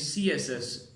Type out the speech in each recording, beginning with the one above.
CSS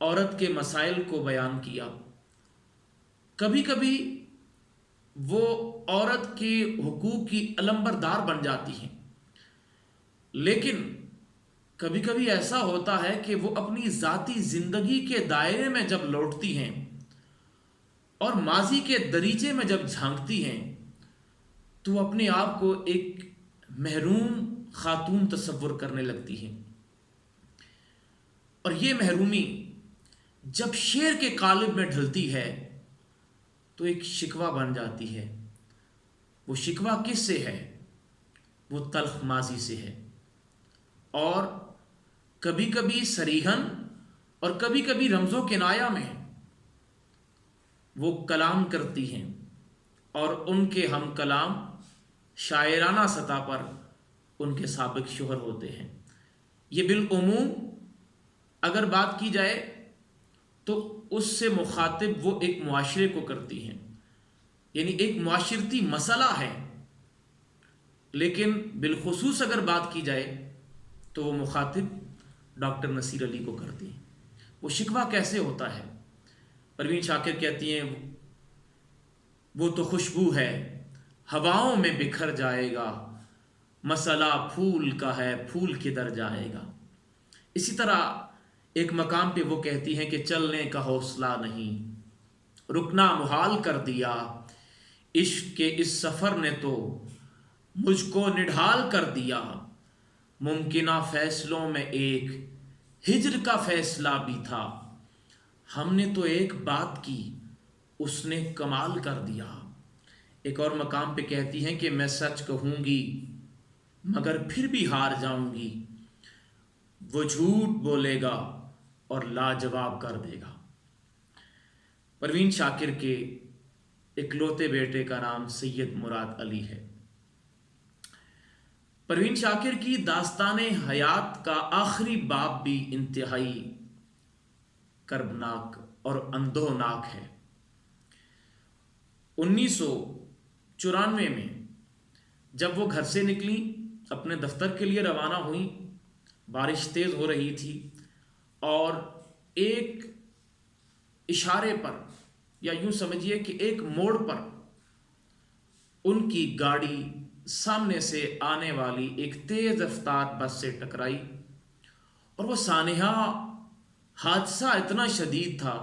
عورت کے مسائل کو بیان کیا. کبھی کبھی وہ عورت کے حقوق کی علمبردار بن جاتی ہیں، لیکن کبھی کبھی ایسا ہوتا ہے کہ وہ اپنی ذاتی زندگی کے دائرے میں جب لوٹتی ہیں اور ماضی کے دریچے میں جب جھانکتی ہیں تو وہ اپنے آپ کو ایک محروم خاتون تصور کرنے لگتی ہیں. اور یہ محرومی جب شعر کے قالب میں ڈھلتی ہے تو ایک شکوہ بن جاتی ہے. وہ شکوہ کس سے ہے؟ وہ تلخ ماضی سے ہے. اور کبھی کبھی صریحاً اور کبھی کبھی رمز و کنایہ میں وہ کلام کرتی ہیں، اور ان کے ہم کلام شاعرانہ سطح پر ان کے سابق شوہر ہوتے ہیں. یہ بالعموم اگر بات کی جائے تو اس سے مخاطب وہ ایک معاشرے کو کرتی ہیں، یعنی ایک معاشرتی مسئلہ ہے. لیکن بالخصوص اگر بات کی جائے تو وہ مخاطب ڈاکٹر نصیر علی کو کرتی ہیں. وہ شکوہ کیسے ہوتا ہے؟ پروین شاکر کہتی ہیں وہ تو خوشبو ہے ہواؤں میں بکھر جائے گا، مسئلہ پھول کا ہے پھول کدھر جائے گا. اسی طرح ایک مقام پہ وہ کہتی ہیں کہ چلنے کا حوصلہ نہیں، رکنا محال کر دیا، عشق کے اس سفر نے تو مجھ کو نڈھال کر دیا. ممکنہ فیصلوں میں ایک ہجر کا فیصلہ بھی تھا، ہم نے تو ایک بات کی اس نے کمال کر دیا. ایک اور مقام پہ کہتی ہیں کہ میں سچ کہوں گی مگر پھر بھی ہار جاؤں گی، وہ جھوٹ بولے گا اور لاجواب کر دے گا. پروین شاکر کے اکلوتے بیٹے کا نام سید مراد علی ہے. پروین شاکر کی داستان حیات کا آخری باب بھی انتہائی کربناک اور اندوہناک ہے. 1994 میں جب وہ گھر سے نکلی، اپنے دفتر کے لیے روانہ ہوئیں، بارش تیز ہو رہی تھی اور ایک اشارے پر یا یوں سمجھیے کہ ایک موڑ پر ان کی گاڑی سامنے سے آنے والی ایک تیز رفتار بس سے ٹکرائی. اور وہ سانحہ حادثہ اتنا شدید تھا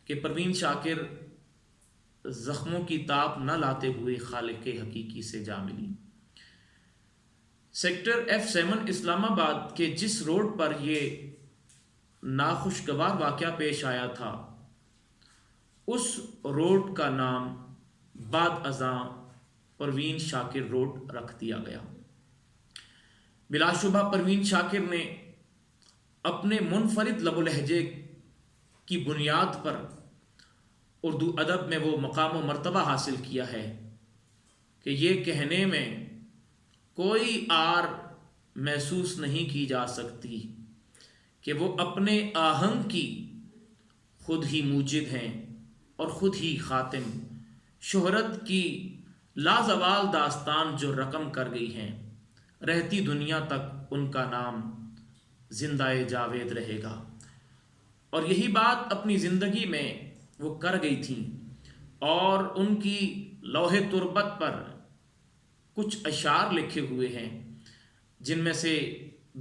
کہ پروین شاکر زخموں کی تاب نہ لاتے ہوئے خالق حقیقی سے جا ملی. سیکٹر F7 اسلام آباد کے جس روڈ پر یہ ناخوشگوار واقعہ پیش آیا تھا اس روڈ کا نام بعد ازاں پروین شاکر روڈ رکھ دیا گیا. بلا شبہ پروین شاکر نے اپنے منفرد لب و لہجے کی بنیاد پر اردو ادب میں وہ مقام و مرتبہ حاصل کیا ہے کہ یہ کہنے میں کوئی آر محسوس نہیں کی جا سکتی کہ وہ اپنے آہنگ کی خود ہی موجد ہیں اور خود ہی خاتم. شہرت کی لازوال داستان جو رقم کر گئی ہیں، رہتی دنیا تک ان کا نام زندہ جاوید رہے گا. اور یہی بات اپنی زندگی میں وہ کر گئی تھیں، اور ان کی لوح تربت پر کچھ اشعار لکھے ہوئے ہیں جن میں سے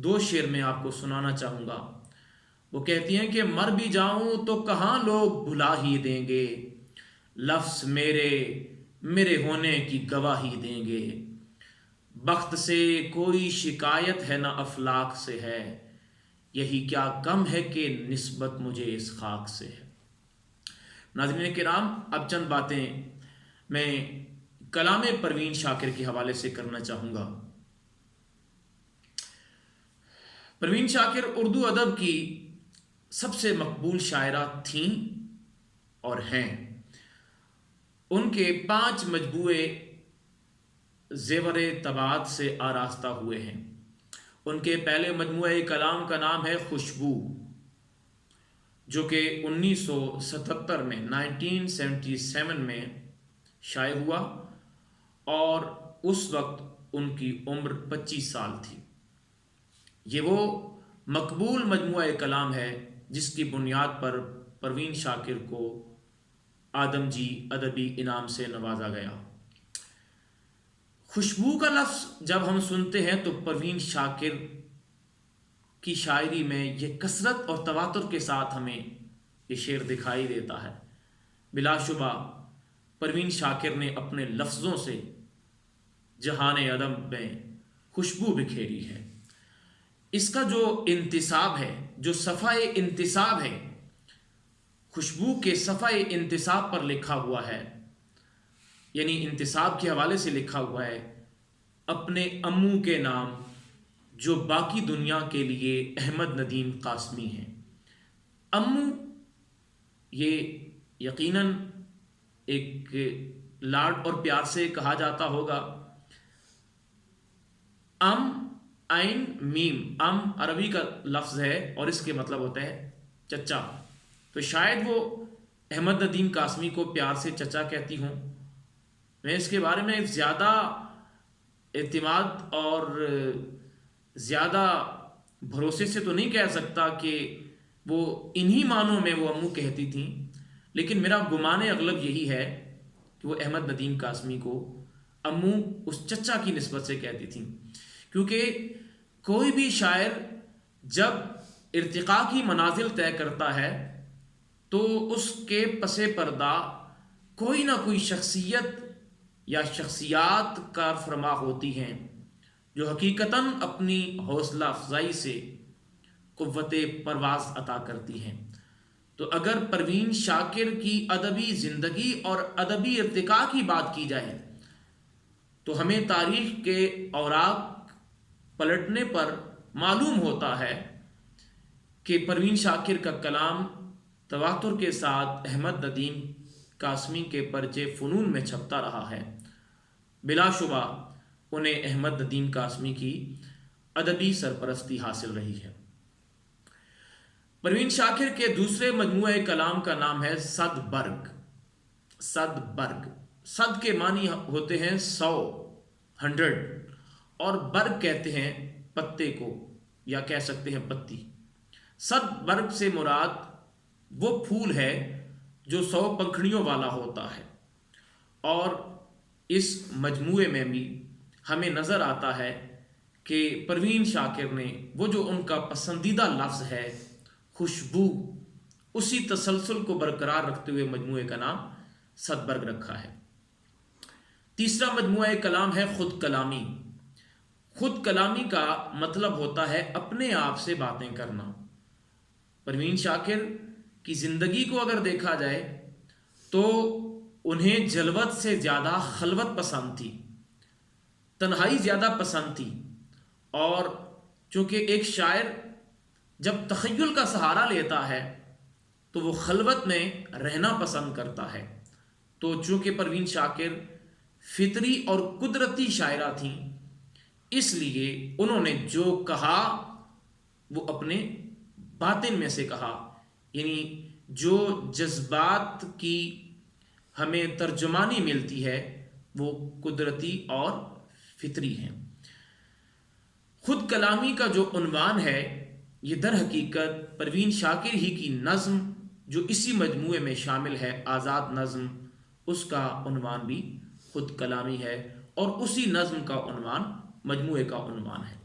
2 شعر میں آپ کو سنانا چاہوں گا. وہ کہتی ہیں کہ مر بھی جاؤں تو کہاں لوگ بھلا ہی دیں گے، لفظ میرے ہونے کی گواہی دیں گے. بخت سے کوئی شکایت ہے نہ افلاک سے ہے، یہی کیا کم ہے کہ نسبت مجھے اس خاک سے ہے. ناظرین کرام، اب چند باتیں میں کلام پروین شاکر کے حوالے سے کرنا چاہوں گا. پروین شاکر اردو ادب کی سب سے مقبول شاعرہ تھیں اور ہیں. ان کے 5 مجموعے زیور طباعت سے آراستہ ہوئے ہیں. ان کے پہلے مجموعہ کلام کا نام ہے خوشبو، جو کہ 1977 میں 1977 میں شائع ہوا، اور اس وقت ان کی عمر 25 سال تھی. یہ وہ مقبول مجموعہ کلام ہے جس کی بنیاد پر پروین شاکر کو آدم جی ادبی انعام سے نوازا گیا۔ خوشبو کا لفظ جب ہم سنتے ہیں تو پروین شاکر کی شاعری میں یہ کثرت اور تواتر کے ساتھ ہمیں یہ شعر دکھائی دیتا ہے۔ بلا شبہ پروین شاکر نے اپنے لفظوں سے جہان ادب میں خوشبو بکھیری ہے۔ اس کا جو انتصاب ہے، جو صفحہ انتصاب ہے، خوشبو کے صفحہ انتصاب پر لکھا ہوا ہے، یعنی انتصاب کے حوالے سے لکھا ہوا ہے، اپنے امو کے نام جو باقی دنیا کے لیے احمد ندیم قاسمی ہیں۔ امو یہ یقیناً ایک لاڈ اور پیار سے کہا جاتا ہوگا۔ ام عین میم، ام عربی کا لفظ ہے اور اس کے مطلب ہوتا ہے چچا، تو شاید وہ احمد ندیم قاسمی کو پیار سے چچا کہتی ہوں۔ میں اس کے بارے میں زیادہ اعتماد اور زیادہ بھروسے سے تو نہیں کہہ سکتا کہ وہ انہی معنوں میں وہ امو کہتی تھیں، لیکن میرا گمان اغلب یہی ہے کہ وہ احمد ندیم قاسمی کو امو اس چچا کی نسبت سے کہتی تھیں، کیونکہ کوئی بھی شاعر جب ارتقاء کی منازل طے کرتا ہے تو اس کے پس پردہ کوئی نہ کوئی شخصیت یا شخصیات کار فرما ہوتی ہیں جو حقیقتاً اپنی حوصلہ افزائی سے قوت پرواز عطا کرتی ہیں۔ تو اگر پروین شاکر کی ادبی زندگی اور ادبی ارتقاء کی بات کی جائے تو ہمیں تاریخ کے اوراق پلٹنے پر معلوم ہوتا ہے کہ پروین شاکر کا کلام تواتر کے ساتھ احمد ندیم قاسمی کے پرچے فنون میں چھپتا رہا ہے۔ بلا شبہ انہیں احمد ندیم قاسمی کی ادبی سرپرستی حاصل رہی ہے۔ پروین شاکر کے دوسرے مجموعہ کلام کا نام ہے صد برگ۔ صد برگ، صد کے معنی ہوتے ہیں 100، 100، اور برگ کہتے ہیں پتے کو یا کہہ سکتے ہیں پتی۔ صد برگ سے مراد وہ پھول ہے جو 100 پنکھڑیوں والا ہوتا ہے، اور اس مجموعے میں بھی ہمیں نظر آتا ہے کہ پروین شاکر نے وہ جو ان کا پسندیدہ لفظ ہے خوشبو، اسی تسلسل کو برقرار رکھتے ہوئے مجموعے کا نام صد برگ رکھا ہے۔ تیسرا مجموعہ کلام ہے خود کلامی۔ خود کلامی کا مطلب ہوتا ہے اپنے آپ سے باتیں کرنا۔ پروین شاکر کی زندگی کو اگر دیکھا جائے تو انہیں جلوت سے زیادہ خلوت پسند تھی، تنہائی زیادہ پسند تھی، اور چونکہ ایک شاعر جب تخیل کا سہارا لیتا ہے تو وہ خلوت میں رہنا پسند کرتا ہے۔ تو چونکہ پروین شاکر فطری اور قدرتی شاعرہ تھیں، اس لیے انہوں نے جو کہا وہ اپنے باطن میں سے کہا، یعنی جو جذبات کی ہمیں ترجمانی ملتی ہے وہ قدرتی اور فطری ہیں۔ خود کلامی کا جو عنوان ہے یہ در حقیقت پروین شاکر ہی کی نظم جو اسی مجموعے میں شامل ہے، آزاد نظم، اس کا عنوان بھی خود کلامی ہے، اور اسی نظم کا عنوان مجموعے کا عنوان ہے۔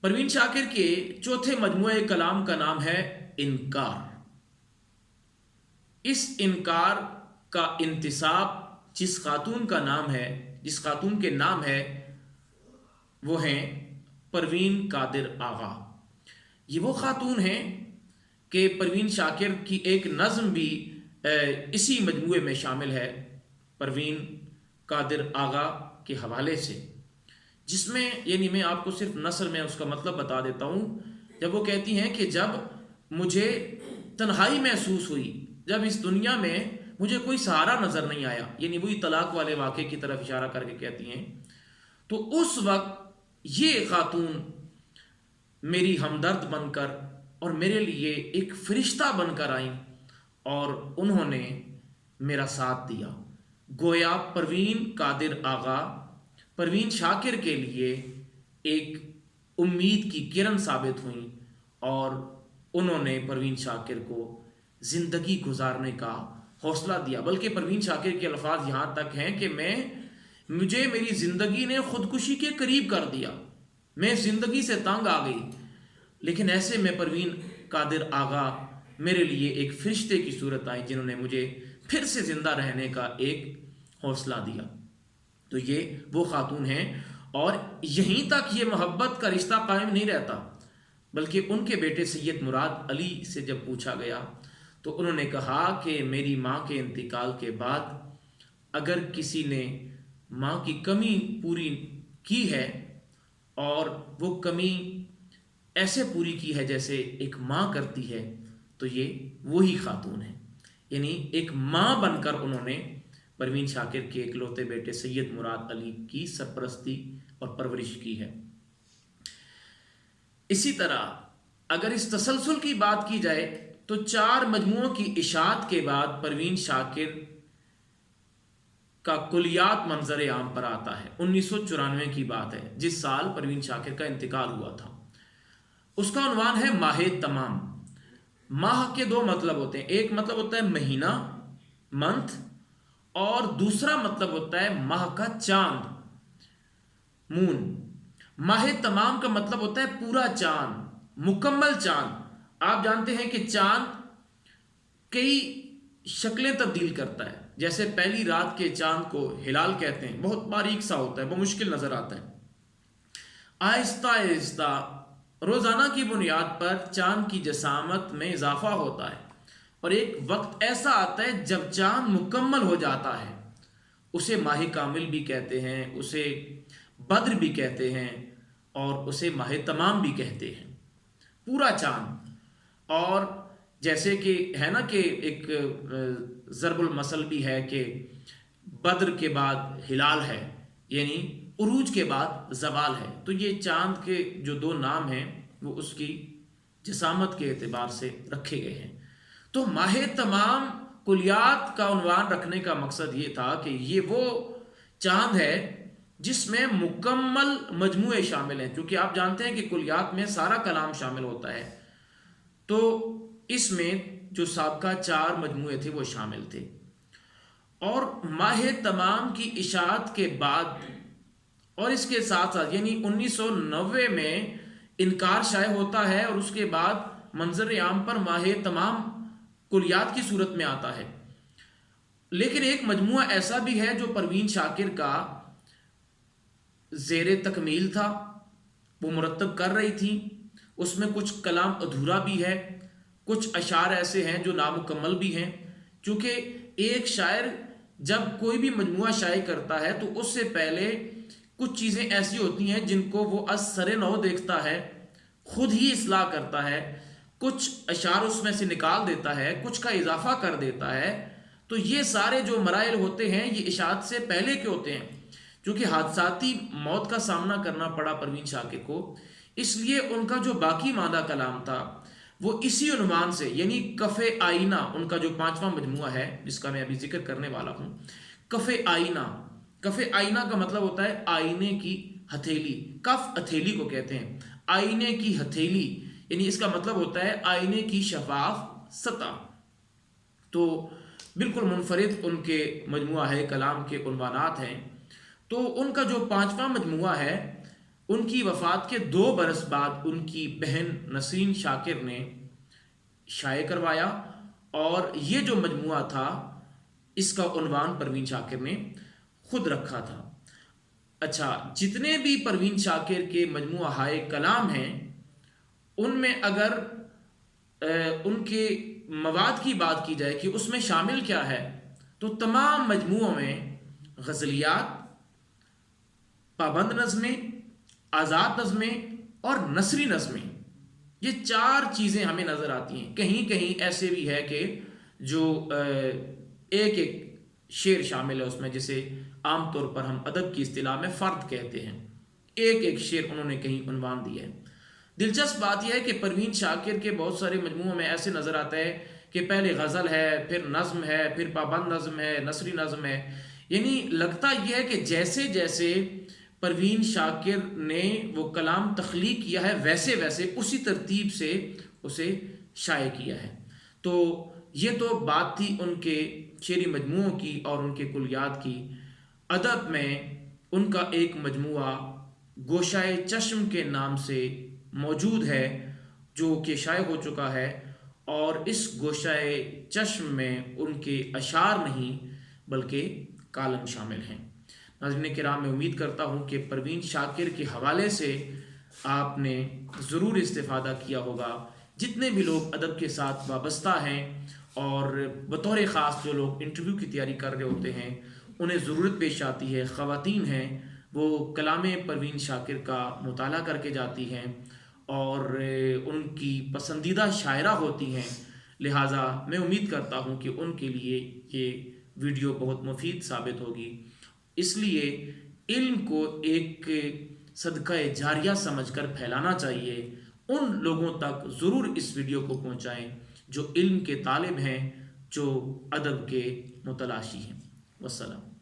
پروین شاکر کے چوتھے مجموعہ کلام کا نام ہے انکار۔ اس انکار کا انتساب جس خاتون کا نام ہے، جس خاتون کے نام ہے، وہ ہیں پروین قادر آغا۔ یہ وہ خاتون ہیں کہ پروین شاکر کی ایک نظم بھی اسی مجموعے میں شامل ہے، پروین قادر آغا کے حوالے سے، جس میں یعنی میں آپ کو صرف نثر میں اس کا مطلب بتا دیتا ہوں۔ جب وہ کہتی ہیں کہ جب مجھے تنہائی محسوس ہوئی، جب اس دنیا میں مجھے کوئی سہارا نظر نہیں آیا، یعنی وہی طلاق والے واقعے کی طرف اشارہ کر کے کہتی ہیں، تو اس وقت یہ خاتون میری ہمدرد بن کر اور میرے لیے ایک فرشتہ بن کر آئیں اور انہوں نے میرا ساتھ دیا۔ گویا پروین قادر آغا پروین شاکر کے لیے ایک امید کی کرن ثابت ہوئیں اور انہوں نے پروین شاکر کو زندگی گزارنے کا حوصلہ دیا، بلکہ پروین شاکر کے الفاظ یہاں تک ہیں کہ مجھے میری زندگی نے خودکشی کے قریب کر دیا، میں زندگی سے تنگ آ گئی، لیکن ایسے میں پروین قادر آغا میرے لیے ایک فرشتے کی صورت آئی جنہوں نے مجھے پھر سے زندہ رہنے کا ایک حوصلہ دیا۔ تو یہ وہ خاتون ہیں، اور یہیں تک یہ محبت کا رشتہ قائم نہیں رہتا، بلکہ ان کے بیٹے سید مراد علی سے جب پوچھا گیا تو انہوں نے کہا کہ میری ماں کے انتقال کے بعد اگر کسی نے ماں کی کمی پوری کی ہے، اور وہ کمی ایسے پوری کی ہے جیسے ایک ماں کرتی ہے، تو یہ وہی خاتون ہے۔ یعنی ایک ماں بن کر انہوں نے پروین شاکر کے اکلوتے بیٹے سید مراد علی کی سرپرستی اور پرورش کی ہے۔ اسی طرح اگر اس تسلسل کی بات کی جائے تو 4 مجموعوں کی اشاعت کے بعد پروین شاکر کا کلیات منظر عام پر آتا ہے۔ 1994 کی بات ہے، جس سال پروین شاکر کا انتقال ہوا تھا۔ اس کا عنوان ہے ماہ تمام۔ ماہ کے 2 مطلب ہوتے ہیں، ایک مطلب ہوتا ہے مہینہ، منتھ، اور دوسرا مطلب ہوتا ہے ماہ کا چاند، مون۔ ماہ تمام کا مطلب ہوتا ہے پورا چاند، مکمل چاند۔ آپ جانتے ہیں کہ چاند کئی شکلیں تبدیل کرتا ہے، جیسے پہلی رات کے چاند کو ہلال کہتے ہیں، بہت باریک سا ہوتا ہے، بہت مشکل نظر آتا ہے۔ آہستہ آہستہ روزانہ کی بنیاد پر چاند کی جسامت میں اضافہ ہوتا ہے، اور ایک وقت ایسا آتا ہے جب چاند مکمل ہو جاتا ہے، اسے ماہ کامل بھی کہتے ہیں، اسے بدر بھی کہتے ہیں، اور اسے ماہ تمام بھی کہتے ہیں، پورا چاند۔ اور جیسے کہ ہے نا کہ ایک ضرب المثل بھی ہے کہ بدر کے بعد ہلال ہے، یعنی عروج کے بعد زوال ہے، تو یہ چاند کے جو 2 نام ہیں وہ اس کی جسامت کے اعتبار سے رکھے گئے ہیں۔ تو ماہ تمام کلیات کا عنوان رکھنے کا مقصد یہ تھا کہ یہ وہ چاند ہے جس میں مکمل مجموعے شامل ہیں، کیونکہ آپ جانتے ہیں کہ کلیات میں سارا کلام شامل ہوتا ہے، تو اس میں جو سابقہ 4 مجموعے تھے وہ شامل تھے۔ اور ماہ تمام کی اشاعت کے بعد اور اس کے ساتھ ساتھ یعنی 1990 میں انکار شائع ہوتا ہے، اور اس کے بعد منظر عام پر ماہ تمام کلیات کی صورت میں آتا ہے۔ لیکن ایک مجموعہ ایسا بھی ہے جو پروین شاکر کا زیر تکمیل تھا، وہ مرتب کر رہی تھی، اس میں کچھ کلام ادھورا بھی ہے، کچھ اشعار ایسے ہیں جو نامکمل بھی ہیں، کیونکہ ایک شاعر جب کوئی بھی مجموعہ شائع کرتا ہے تو اس سے پہلے کچھ چیزیں ایسی ہوتی ہیں جن کو وہ از سر نو دیکھتا ہے، خود ہی اصلاح کرتا ہے، کچھ اشعار اس میں سے نکال دیتا ہے، کچھ کا اضافہ کر دیتا ہے۔ تو یہ سارے جو مراحل ہوتے ہیں یہ اشاعت سے پہلے کے ہوتے ہیں، کیونکہ حادثاتی موت کا سامنا کرنا پڑا پروین شاکر کو، اس لیے ان کا جو باقی ماندہ کلام تھا وہ اسی عنوان سے، یعنی کف آئینہ ان کا جو 5واں مجموعہ ہے جس کا میں ابھی ذکر کرنے والا ہوں، کف آئینہ۔ کف آئینہ کا مطلب ہوتا ہے آئینے کی ہتھیلی، کف ہتھیلی کو کہتے ہیں، آئینے کی ہتھیلی، یعنی اس کا مطلب ہوتا ہے آئینے کی شفاف سطح۔ تو بالکل منفرد ان کے مجموعہ ہے کلام کے عنوانات ہیں۔ تو ان کا جو 5واں مجموعہ ہے، ان کی وفات کے 2 برس بعد ان کی بہن نسرین شاکر نے شائع کروایا، اور یہ جو مجموعہ تھا اس کا عنوان پروین شاکر نے خود رکھا تھا۔ اچھا، جتنے بھی پروین شاکر کے مجموعہ ہائے کلام ہیں ان میں اگر ان کے مواد کی بات کی جائے کہ اس میں شامل کیا ہے، تو تمام مجموعوں میں غزلیات، پابند نظمیں، آزاد نظمیں اور نثری نظمیں، یہ 4 چیزیں ہمیں نظر آتی ہیں۔ کہیں کہیں ایسے بھی ہے کہ جو ایک ایک شعر شامل ہے اس میں، جسے عام طور پر ہم ادب کی اصطلاح میں فرد کہتے ہیں، ایک ایک شعر انہوں نے کہیں عنوان دیا ہے۔ دلچسپ بات یہ ہے کہ پروین شاکر کے بہت سارے مجموعوں میں ایسے نظر آتا ہے کہ پہلے غزل ہے، پھر نظم ہے، پھر پابند نظم ہے، نثری نظم ہے، یعنی لگتا یہ ہے کہ جیسے جیسے پروین شاکر نے وہ کلام تخلیق کیا ہے ویسے ویسے اسی ترتیب سے اسے شائع کیا ہے۔ تو یہ تو بات تھی ان کے شعری مجموعوں کی اور ان کے کلیات کی۔ ادب میں ان کا ایک مجموعہ گوشۂ چشم کے نام سے موجود ہے جو کہ شائع ہو چکا ہے، اور اس گوشۂ چشم میں ان کے اشعار نہیں بلکہ کالم شامل ہیں۔ ناظرین کرام، میں امید کرتا ہوں کہ پروین شاکر کے حوالے سے آپ نے ضرور استفادہ کیا ہوگا۔ جتنے بھی لوگ ادب کے ساتھ وابستہ ہیں اور بطور خاص جو لوگ انٹرویو کی تیاری کر رہے ہوتے ہیں، انہیں ضرورت پیش آتی ہے، خواتین ہیں وہ کلام پروین شاکر کا مطالعہ کر کے جاتی ہیں اور ان کی پسندیدہ شاعرہ ہوتی ہیں، لہٰذا میں امید کرتا ہوں کہ ان کے لیے یہ ویڈیو بہت مفید ثابت ہوگی۔ اس لیے علم کو ایک صدقہ جاریہ سمجھ کر پھیلانا چاہیے۔ ان لوگوں تک ضرور اس ویڈیو کو پہنچائیں جو علم کے طالب ہیں، جو ادب کے متلاشی ہیں۔ والسلام۔